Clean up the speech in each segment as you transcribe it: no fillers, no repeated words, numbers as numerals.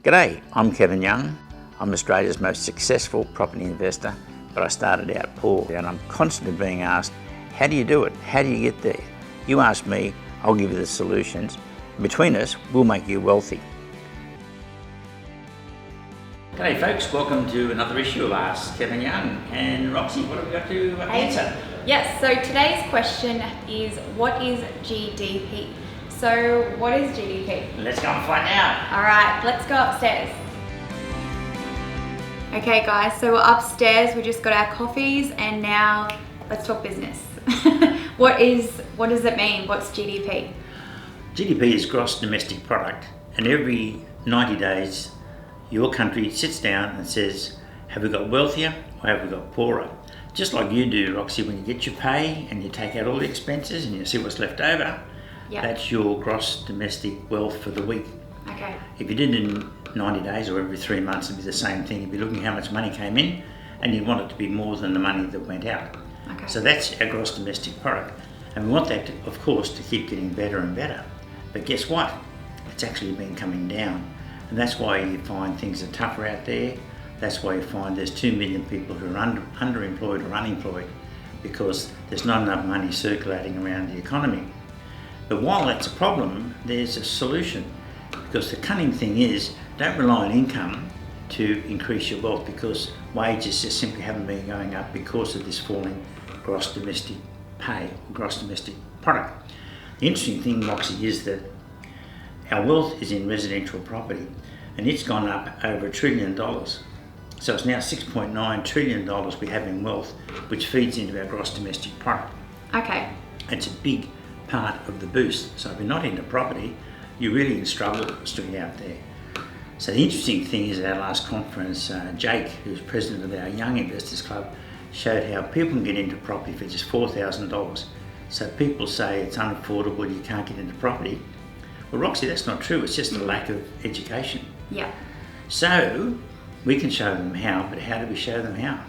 G'day, I'm Kevin Young. I'm Australia's most successful property investor, but I started out poor and I'm constantly being asked, how do you do it? How do you get there? You ask me, I'll give you the solutions. Between us, we'll make you wealthy. G'day folks, welcome to another issue of Ask Kevin Young. And Roxy, what have we got to answer? Yes, so today's question is, what is GDP? So what is GDP? Let's go and find out. All right, let's go upstairs. Okay guys, so we're upstairs, we just got our coffees and now let's talk business. What does it mean? What's GDP? GDP is gross domestic product, and every 90 days your country sits down and says, have we got wealthier or have we got poorer? Just like you do, Roxy, when you get your pay and you take out all the expenses and you see what's left over, yep. That's your gross domestic wealth for the week. Okay. If you did it in 90 days or every 3 months, it'd be the same thing. You'd be looking at how much money came in and you want it to be more than the money that went out. Okay. So that's our gross domestic product. And we want that, of course, to keep getting better and better. But guess what? It's actually been coming down. And that's why you find things are tougher out there. That's why you find there's 2 million people who are underemployed or unemployed because there's not enough money circulating around the economy. But while that's a problem, there's a solution. Because the cunning thing is, don't rely on income to increase your wealth, because wages just simply haven't been going up because of this falling gross domestic pay, gross domestic product. The interesting thing, Roxy, is that our wealth is in residential property and it's gone up over $1 trillion. So it's now $6.9 trillion we have in wealth, which feeds into our gross domestic product. Okay. It's a big part of the boost. So if you're not into property, you're really in struggle out there. So the interesting thing is at our last conference, Jake, who's president of our Young Investors Club, showed how people can get into property for just $4,000. So people say it's unaffordable, you can't get into property. Well, Roxy, that's not true. It's just a lack of education. Yeah. So we can show them how, but how do we show them how?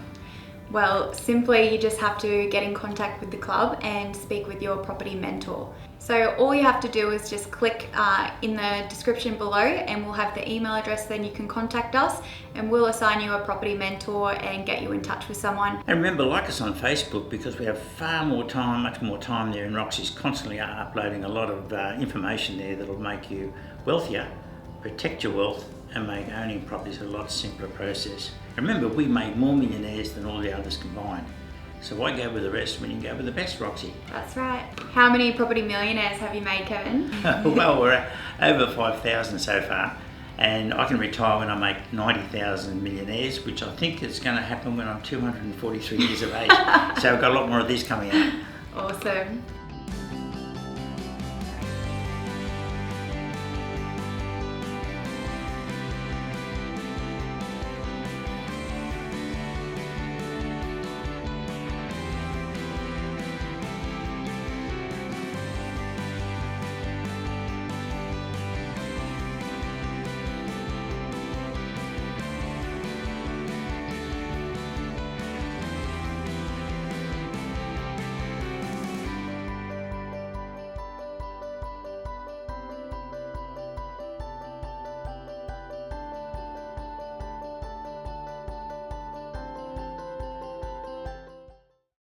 Well, simply you just have to get in contact with the club and speak with your property mentor. So all you have to do is just click in the description below and we'll have the email address, then you can contact us and we'll assign you a property mentor and get you in touch with someone. And remember, like us on Facebook, because we have far more time, much more time there, and Roxy's constantly uploading a lot of information there that'll make you wealthier, protect your wealth, and make owning properties a lot simpler process. Remember, we made more millionaires than all the others combined. So why go with the rest when you can go with the best, Roxy? That's right. How many property millionaires have you made, Kevin? Well, we're over 5,000 so far, and I can retire when I make 90,000 millionaires, which I think is going to happen when I'm 243 years of age. So I've got a lot more of these coming out. Awesome.